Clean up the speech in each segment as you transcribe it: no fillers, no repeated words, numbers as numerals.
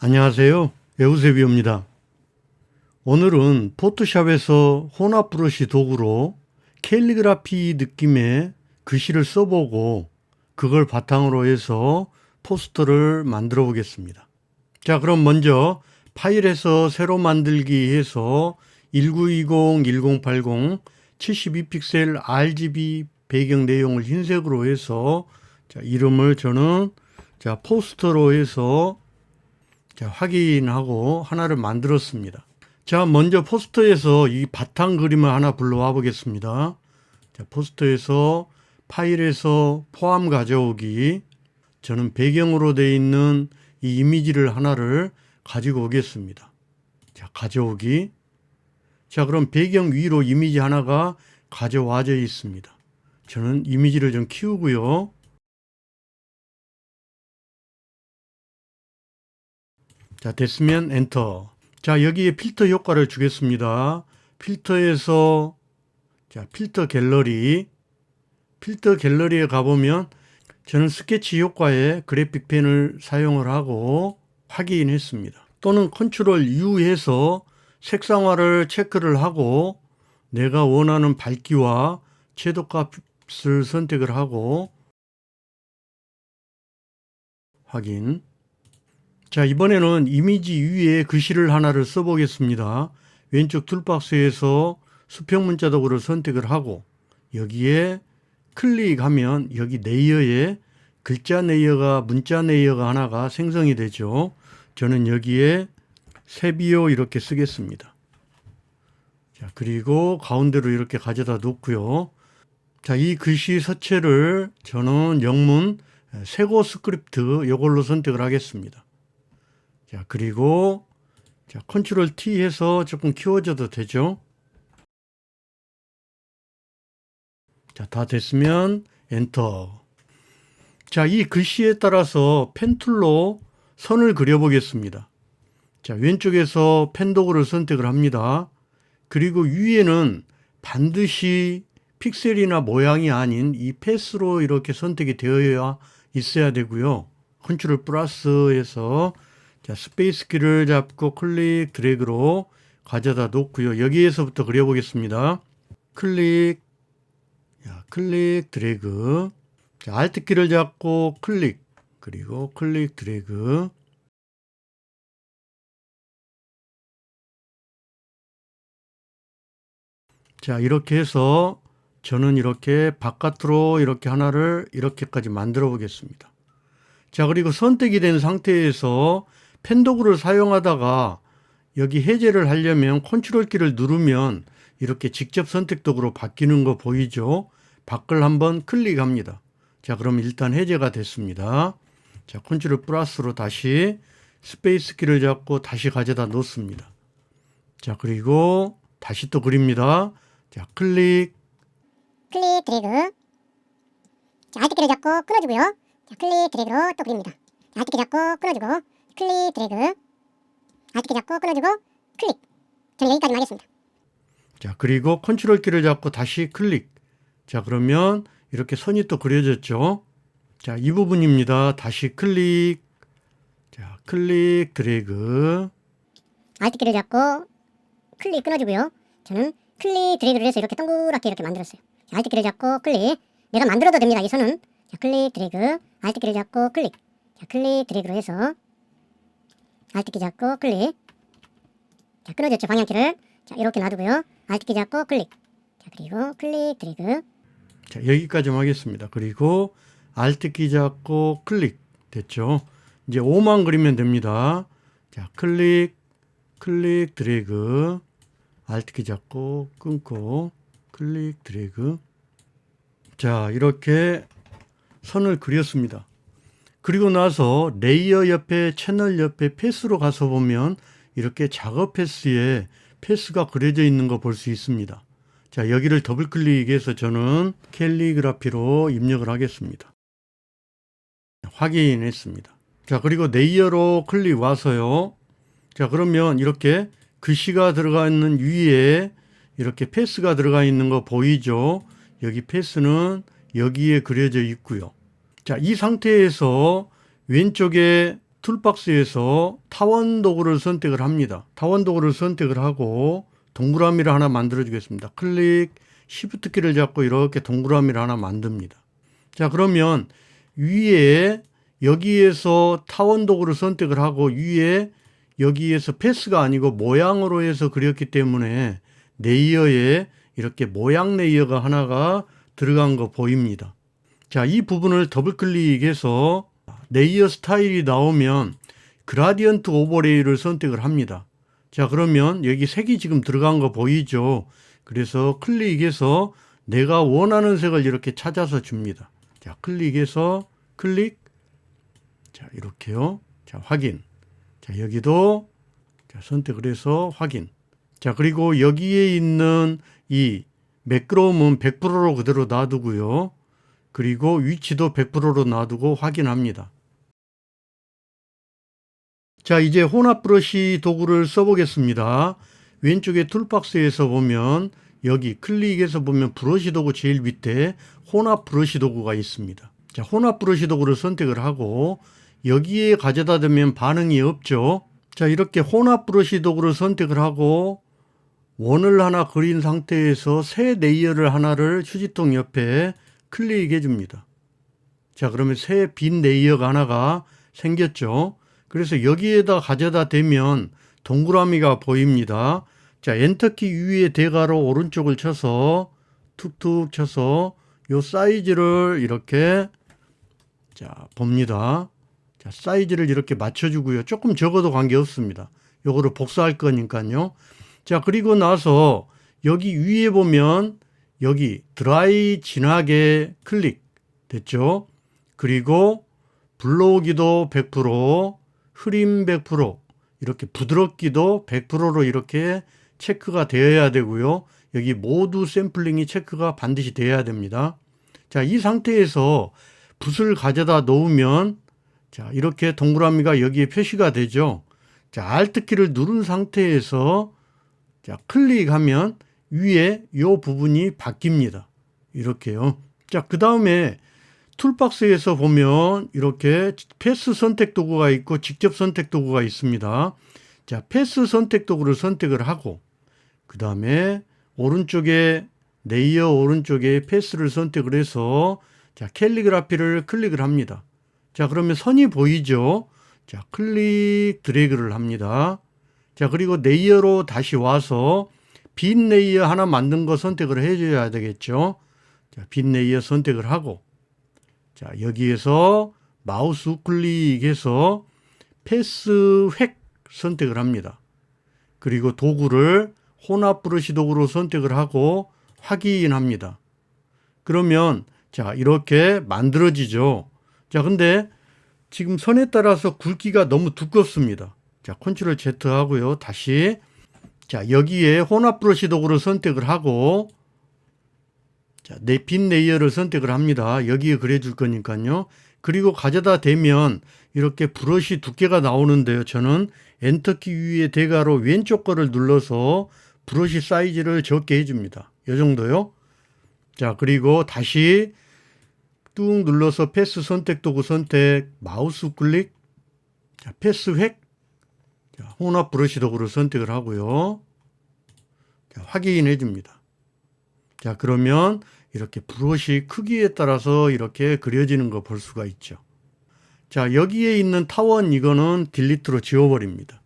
안녕하세요. 에우세비오입니다. 오늘은 포토샵에서 혼합 브러쉬 도구로 캘리그라피 느낌의 글씨를 써보고 그걸 바탕으로 해서 포스터를 만들어 보겠습니다. 자, 그럼 먼저 파일에서 새로 만들기 해서 1920, 1080, 72픽셀 RGB 배경 내용을 흰색으로 해서 이름을 저는 포스터로 해서 확인하고 하나를 만들었습니다. 자, 먼저 포스터에서 이 바탕 그림을 하나 불러와 보겠습니다. 자, 포스터에서 파일에서 포함 가져오기. 저는 배경으로 되어 있는 이 이미지를 하나를 가지고 오겠습니다. 자, 가져오기. 자, 그럼 배경 위로 이미지 하나가 가져와져 있습니다. 저는 이미지를 좀 키우고요. 자, 됐으면 엔터. 자, 여기에 필터 효과를 주겠습니다. 필터에서 필터 갤러리. 필터 갤러리에 가보면 저는 스케치 효과에 그래픽 펜을 사용을 하고 확인했습니다. 또는 컨트롤 U 해서 색상화를 체크를 하고 내가 원하는 밝기와 채도 값을 선택을 하고 확인. 자, 이번에는 이미지 위에 글씨를 하나를 써보겠습니다. 왼쪽 툴박스에서 수평 문자 도구를 선택을 하고 여기에 클릭하면 여기 레이어에 글자 레이어가 문자 레이어가 하나가 생성이 되죠. 저는 여기에 세비오 이렇게 쓰겠습니다. 자, 그리고 가운데로 이렇게 가져다 놓고요. 자, 이 글씨 서체를 저는 영문 세고 스크립트 이걸로 선택을 하겠습니다. 자, 그리고 컨트롤 T 해서 조금 키워줘도 되죠. 자, 다 됐으면 엔터. 자, 이 글씨에 따라서 펜툴로 선을 그려보겠습니다. 자, 왼쪽에서 펜 도구를 선택을 합니다. 그리고 위에는 반드시 픽셀이나 모양이 아닌 이 패스로 이렇게 선택이 되어야 있어야 되고요. 컨트롤 플러스에서 스페이스 키를 잡고 클릭 드래그로 가져다 놓고요. 여기에서부터 그려보겠습니다. 클릭 드래그. 알트 키를 잡고 클릭 그리고 클릭 드래그. 자, 이렇게 해서 저는 이렇게 바깥으로 이렇게 하나를 이렇게까지 만들어 보겠습니다. 자, 그리고 선택이 된 상태에서 펜 도구를 사용하다가 여기 해제를 하려면 컨트롤 키를 누르면 이렇게 직접 선택 도구로 바뀌는 거 보이죠? 밖을 한번 클릭합니다. 자, 그럼 일단 해제가 됐습니다. 자, 컨트롤 플러스로 다시 스페이스 키를 잡고 다시 가져다 놓습니다. 자, 그리고 다시 또 그립니다. 자, 클릭 드래그. 자, 알트 키를 잡고 끊어주고요. 자, 클릭 드래그로 또 그립니다. 자, 알트 키 잡고 끊어주고 클릭 드래그. 알트 키 잡고 끊어주고 클릭. 저는 여기까지만 하겠습니다. 자, 그리고 컨트롤 키를 잡고 다시 클릭. 자, 그러면 이렇게 선이 또 그려졌죠. 자, 이 부분입니다. 다시 클릭. 자, 클릭 드래그. 알트 키를 잡고 클릭 끊어주고요. 저는 클릭 드래그를 해서 이렇게 동그랗게 이렇게 만들었어요. 자, 알트 키를 잡고 클릭. 내가 만들어도 됩니다. 이 선은. 자, 클릭 드래그. 알트 키를 잡고 클릭. 자, 클릭 드래그로 해서 알트 키 잡고 클릭. 자, 끊어졌죠. 방향키를. 자, 이렇게 놔두고요. 알트 키 잡고 클릭. 자, 그리고 클릭 드래그. 자, 여기까지만 하겠습니다. 그리고 알트 키 잡고 클릭. 됐죠. 이제 5만 그리면 됩니다. 자, 클릭 드래그. 알트 키 잡고 끊고 클릭 드래그. 자, 이렇게 선을 그렸습니다. 그리고 나서 레이어 옆에 채널 옆에 패스로 가서 보면 이렇게 작업 패스에 패스가 그려져 있는 거 볼 수 있습니다. 자, 여기를 더블 클릭해서 저는 캘리그라피로 입력을 하겠습니다. 확인했습니다. 자, 그리고 레이어로 클릭 와서요. 자, 그러면 이렇게 글씨가 들어가 있는 위에 이렇게 패스가 들어가 있는 거 보이죠? 여기 패스는 여기에 그려져 있고요. 자, 이 상태에서 왼쪽에 툴박스에서 타원 도구를 선택을 합니다. 타원 도구를 선택을 하고 동그라미를 하나 만들어 주겠습니다. 클릭, Shift 키를 잡고 이렇게 동그라미를 하나 만듭니다. 자, 그러면 위에 여기에서 타원 도구를 선택을 하고 위에 여기에서 패스가 아니고 모양으로 해서 그렸기 때문에 레이어에 이렇게 모양 레이어가 하나가 들어간 거 보입니다. 자, 이 부분을 더블 클릭해서 레이어 스타일이 나오면 그라디언트 오버레이를 선택을 합니다. 자, 그러면 여기 색이 지금 들어간 거 보이죠? 그래서 클릭해서 내가 원하는 색을 이렇게 찾아서 줍니다. 자, 클릭해서 클릭. 자, 이렇게요. 자, 확인. 자, 여기도 자, 선택을 해서 확인. 자, 그리고 여기에 있는 이 매끄러움은 100%로 그대로 놔두고요. 그리고 위치도 100%로 놔두고 확인합니다. 자, 이제 혼합 브러쉬 도구를 써보겠습니다. 왼쪽에 툴박스에서 보면 여기 클릭해서 보면 브러쉬 도구 제일 밑에 혼합 브러쉬 도구가 있습니다. 자, 혼합 브러쉬 도구를 선택을 하고 여기에 가져다 대면 반응이 없죠. 자, 이렇게 혼합 브러쉬 도구를 선택을 하고 원을 하나 그린 상태에서 새 레이어를 하나를 휴지통 옆에 클릭해 줍니다. 자, 그러면 새 빈 레이어가 하나가 생겼죠. 그래서 여기에다 가져다 대면 동그라미가 보입니다. 자, 엔터키 위에 대괄호 오른쪽을 쳐서 툭툭 쳐서 요 사이즈를 이렇게 자, 봅니다. 자, 사이즈를 이렇게 맞춰주고요. 조금 적어도 관계없습니다. 요거를 복사할 거니까요. 자, 그리고 나서 여기 위에 보면 여기 드라이 진하게 클릭 됐죠. 그리고 블로우기도 100%, 흐림 100%, 이렇게 부드럽기도 100%로 이렇게 체크가 되어야 되고요. 여기 모두 샘플링이 체크가 반드시 되어야 됩니다. 자, 이 상태에서 붓을 가져다 놓으면 자, 이렇게 동그라미가 여기에 표시가 되죠. 자, Alt 키를 누른 상태에서 자, 클릭하면 위에 이 부분이 바뀝니다. 이렇게요. 자, 그 다음에 툴박스에서 보면 이렇게 패스 선택 도구가 있고 직접 선택 도구가 있습니다. 자, 패스 선택 도구를 선택을 하고 그 다음에 오른쪽에 레이어 오른쪽에 패스를 선택을 해서 자, 캘리그라피를 클릭을 합니다. 자, 그러면 선이 보이죠? 자, 클릭 드래그를 합니다. 자, 그리고 레이어로 다시 와서 빈 레이어 하나 만든 거 선택을 해줘야 되겠죠. 자, 빈 레이어 선택을 하고 자, 여기에서 마우스 우클릭해서 패스 획 선택을 합니다. 그리고 도구를 혼합 브러쉬 도구로 선택을 하고 확인합니다. 그러면 자, 이렇게 만들어지죠. 자, 근데 지금 선에 따라서 굵기가 너무 두껍습니다. 자, 컨트롤 Z 하고요. 다시 자, 여기에 혼합 브러쉬 도구를 선택을 하고 자, 빈 레이어를 선택을 합니다. 여기에 그려줄 거니까요. 그리고 가져다 대면 이렇게 브러쉬 두께가 나오는데요. 저는 엔터키 위에 대괄호 왼쪽 거를 눌러서 브러쉬 사이즈를 적게 해줍니다. 이 정도요. 자, 그리고 다시 뚝 눌러서 패스 선택 도구 선택, 마우스 클릭, 자, 패스 획, 자, 혼합 브러쉬 도구를 선택을 하고요. 자, 확인해 줍니다. 자, 그러면 이렇게 브러쉬 크기에 따라서 이렇게 그려지는 거 볼 수가 있죠. 자, 여기에 있는 타원 이거는 딜리트로 지워버립니다.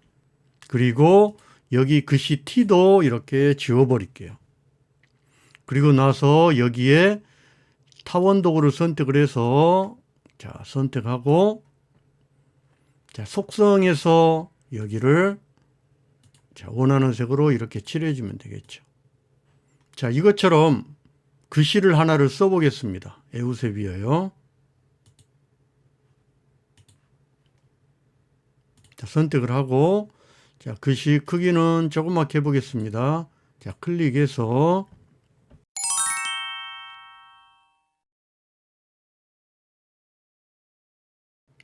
그리고 여기 글씨 T도 이렇게 지워버릴게요. 그리고 나서 여기에 타원 도구를 선택을 해서 자, 선택하고 자, 속성에서 여기를 자, 원하는 색으로 이렇게 칠해주면 되겠죠. 자, 이것처럼 글씨를 하나를 써보겠습니다. 에우세비어요. 자, 선택을 하고 자, 글씨 크기는 조그맣게 해보겠습니다. 자, 클릭해서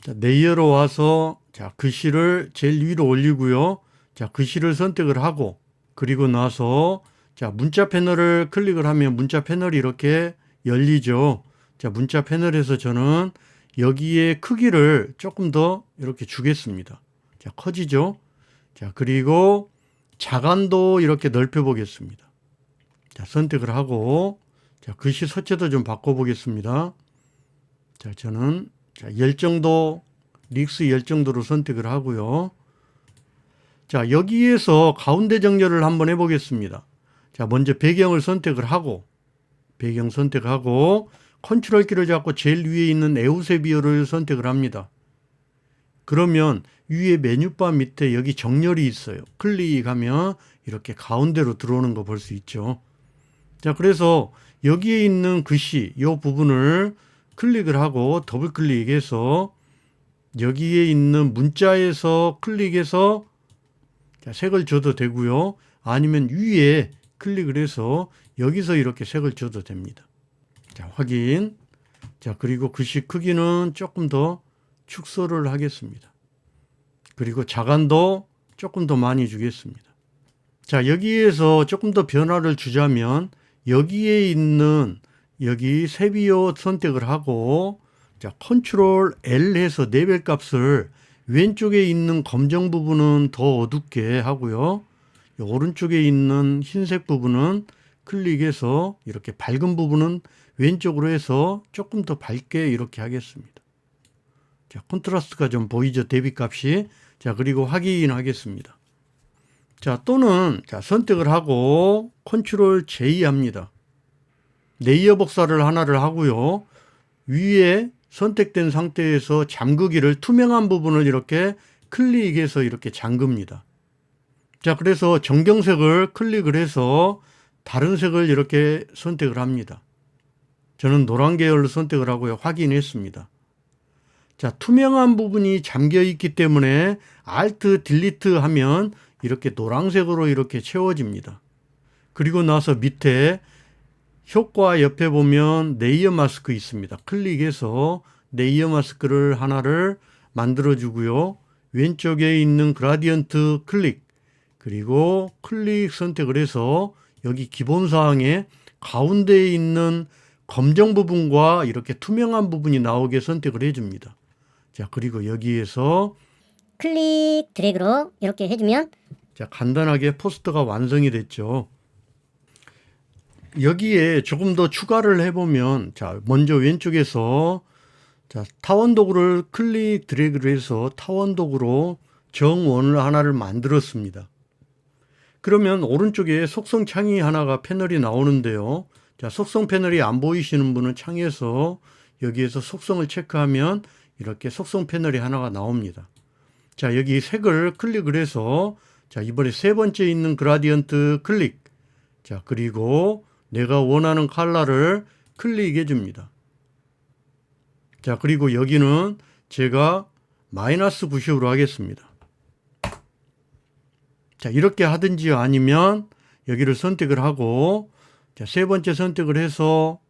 자, 레이어로 와서 자, 글씨를 제일 위로 올리고요. 자, 글씨를 선택을 하고 그리고 나서 자, 문자 패널을 클릭을 하면 문자 패널이 이렇게 열리죠. 자, 문자 패널에서 저는 여기에 크기를 조금 더 이렇게 주겠습니다. 자, 커지죠? 자, 그리고 자간도 이렇게 넓혀 보겠습니다. 자, 선택을 하고, 자, 글씨 서체도 좀 바꿔 보겠습니다. 자, 저는 열정도, 릭스 열정도로 선택을 하고요. 자, 여기에서 가운데 정렬을 한번 해 보겠습니다. 자, 먼저 배경을 선택을 하고, 배경 선택하고, 컨트롤 키를 잡고 제일 위에 있는 에우세비어를 선택을 합니다. 그러면 위에 메뉴바 밑에 여기 정렬이 있어요. 클릭하면 이렇게 가운데로 들어오는 거 볼 수 있죠. 자, 그래서 여기에 있는 글씨, 이 부분을 클릭을 하고 더블 클릭해서 여기에 있는 문자에서 클릭해서 자, 색을 줘도 되고요. 아니면 위에 클릭을 해서 여기서 이렇게 색을 줘도 됩니다. 자, 확인. 자, 그리고 글씨 크기는 조금 더 축소를 하겠습니다. 그리고 자간도 조금 더 많이 주겠습니다. 자, 여기에서 조금 더 변화를 주자면 여기에 있는 여기 세비어 선택을 하고 자, 컨트롤 L 해서 레벨 값을 왼쪽에 있는 검정 부분은 더 어둡게 하고요. 오른쪽에 있는 흰색 부분은 클릭해서 이렇게 밝은 부분은 왼쪽으로 해서 조금 더 밝게 이렇게 하겠습니다. 자, 콘트라스트가 좀 보이죠? 대비값이. 자, 그리고 확인하겠습니다. 자, 또는 자, 선택을 하고 컨트롤 J 합니다. 레이어 복사를 하나를 하고요. 위에 선택된 상태에서 잠그기를 투명한 부분을 이렇게 클릭해서 이렇게 잠깁니다. 자, 그래서 정경색을 클릭을 해서 다른 색을 이렇게 선택을 합니다. 저는 노란 계열로 선택을 하고요. 확인했습니다. 자, 투명한 부분이 잠겨 있기 때문에 Alt 딜리트 하면 이렇게 노란색으로 이렇게 채워집니다. 그리고 나서 밑에 효과 옆에 보면 레이어 마스크 있습니다. 클릭해서 레이어 마스크를 하나를 만들어 주고요. 왼쪽에 있는 그라디언트 클릭 그리고 클릭 선택을 해서 여기 기본사항에 가운데에 있는 검정 부분과 이렇게 투명한 부분이 나오게 선택을 해줍니다. 자, 그리고 여기에서 클릭 드래그로 이렇게 해주면 자, 간단하게 포스터가 완성이 됐죠. 여기에 조금 더 추가를 해보면 자, 먼저 왼쪽에서 자, 타원 도구를 클릭 드래그를 해서 타원 도구로 정원을 하나를 만들었습니다. 그러면 오른쪽에 속성 창이 하나가 패널이 나오는데요. 자, 속성 패널이 안 보이시는 분은 창에서 여기에서 속성을 체크하면 이렇게 속성 패널이 하나가 나옵니다. 자, 여기 색을 클릭을 해서 자, 이번에 세 번째 있는 그라디언트 클릭. 자, 그리고 내가 원하는 컬러를 클릭해 줍니다. 자, 그리고 여기는 제가 마이너스 90으로 하겠습니다. 자, 이렇게 하든지 아니면 여기를 선택을 하고 자, 세 번째 선택을 해서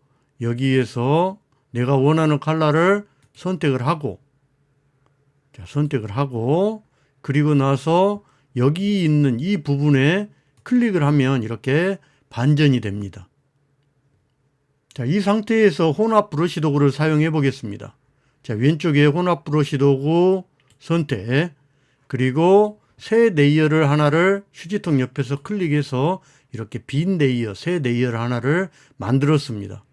여기에서 내가 원하는 컬러를 선택을 하고 자, 선택을 하고 그리고 나서 여기 있는 이 부분에 클릭을 하면 이렇게 반전이 됩니다. 자, 이 상태에서 혼합 브러쉬 도구를 사용해 보겠습니다. 자, 왼쪽에 혼합 브러쉬 도구 선택 그리고 새 레이어를 하나를 휴지통 옆에서 클릭해서 이렇게 빈 레이어, 새 레이어를 하나를 만들었습니다.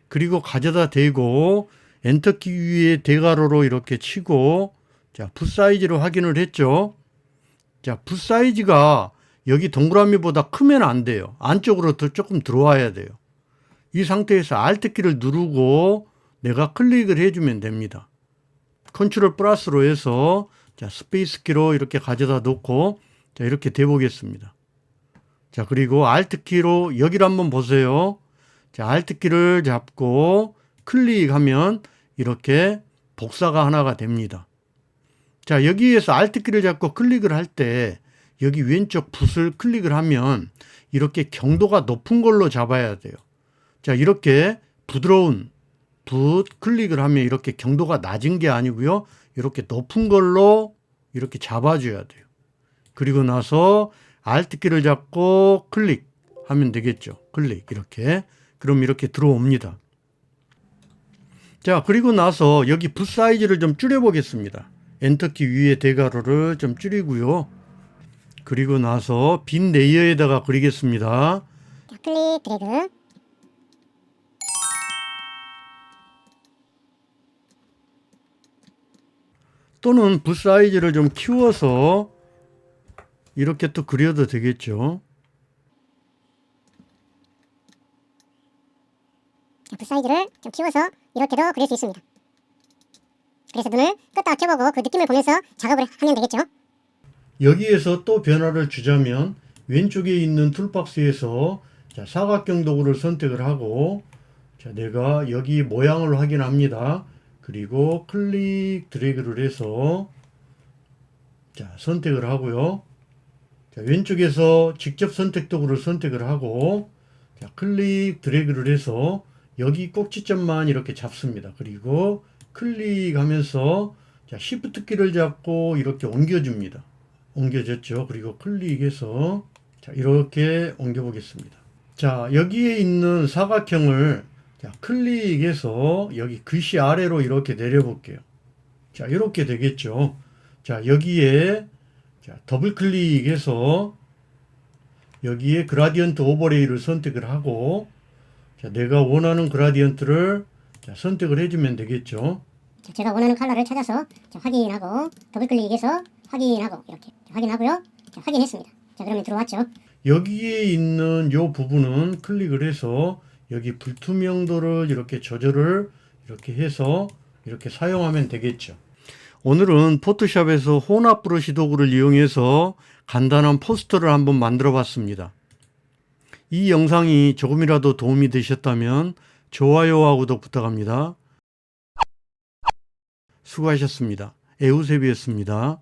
그리고 가져다 대고 엔터키 위에 대괄호로 이렇게 치고 자, 붓 사이즈로 확인을 했죠. 자, 붓 사이즈가 여기 동그라미보다 크면 안 돼요. 안쪽으로 더 조금 들어와야 돼요. 이 상태에서 Alt키를 누르고 내가 클릭을 해주면 됩니다. 컨트롤 플러스로 해서 자, 스페이스 키로 이렇게 가져다 놓고 자, 이렇게 대보겠습니다. 자, 그리고 Alt키로 여기를 한번 보세요. 자, Alt키를 잡고 클릭하면 이렇게 복사가 하나가 됩니다. 자, 여기에서 Alt키를 잡고 클릭을 할 때 여기 왼쪽 붓을 클릭을 하면 이렇게 경도가 높은 걸로 잡아야 돼요. 자, 이렇게 부드러운 붓 클릭을 하면 이렇게 경도가 낮은 게 아니고요. 이렇게 높은 걸로 이렇게 잡아줘야 돼요. 그리고 나서 Alt키를 잡고 클릭하면 되겠죠. 클릭 이렇게. 그럼 이렇게 들어옵니다. 자, 그리고 나서 여기 붓 사이즈를 좀 줄여 보겠습니다. 엔터키 위에 대괄호를 좀 줄이고요. 그리고 나서 빈 레이어에다가 그리겠습니다. 자, 클릭 드래그. 또는 붓 사이즈를 좀 키워서 이렇게 또 그려도 되겠죠. 자, 붓 사이즈를 좀 키워서 이렇게도 그릴 수 있습니다. 그래서 눈을 껐다 켜보고 그 느낌을 보면서 작업을 하면 되겠죠. 여기에서 또 변화를 주자면 왼쪽에 있는 툴박스에서 자, 사각형 도구를 선택을 하고 자, 내가 여기 모양을 확인합니다. 그리고 클릭 드래그를 해서 자, 선택을 하고요. 자, 왼쪽에서 직접 선택 도구를 선택을 하고 자, 클릭 드래그를 해서 여기 꼭지점만 이렇게 잡습니다. 그리고 클릭하면서 자, Shift 키를 잡고 이렇게 옮겨줍니다. 옮겨졌죠. 그리고 클릭해서 자, 이렇게 옮겨 보겠습니다. 자, 여기에 있는 사각형을 자, 클릭해서 여기 글씨 아래로 이렇게 내려 볼게요. 자, 이렇게 되겠죠. 자, 여기에 자, 더블 클릭해서 여기에 그라디언트 오버레이를 선택을 하고 자, 내가 원하는 그라디언트를 자, 선택을 해주면 되겠죠. 자, 제가 원하는 컬러를 찾아서 자, 확인하고 더블 클릭해서 확인하고 이렇게 자, 확인하고요. 자, 확인했습니다. 자, 그러면 들어왔죠. 여기에 있는 이 부분은 클릭을 해서 여기 불투명도를 이렇게 조절을 이렇게 해서 이렇게 사용하면 되겠죠. 오늘은 포토샵에서 혼합 브러쉬 도구를 이용해서 간단한 포스터를 한번 만들어 봤습니다. 이 영상이 조금이라도 도움이 되셨다면 좋아요와 구독 부탁합니다. 수고하셨습니다. 에우세비였습니다.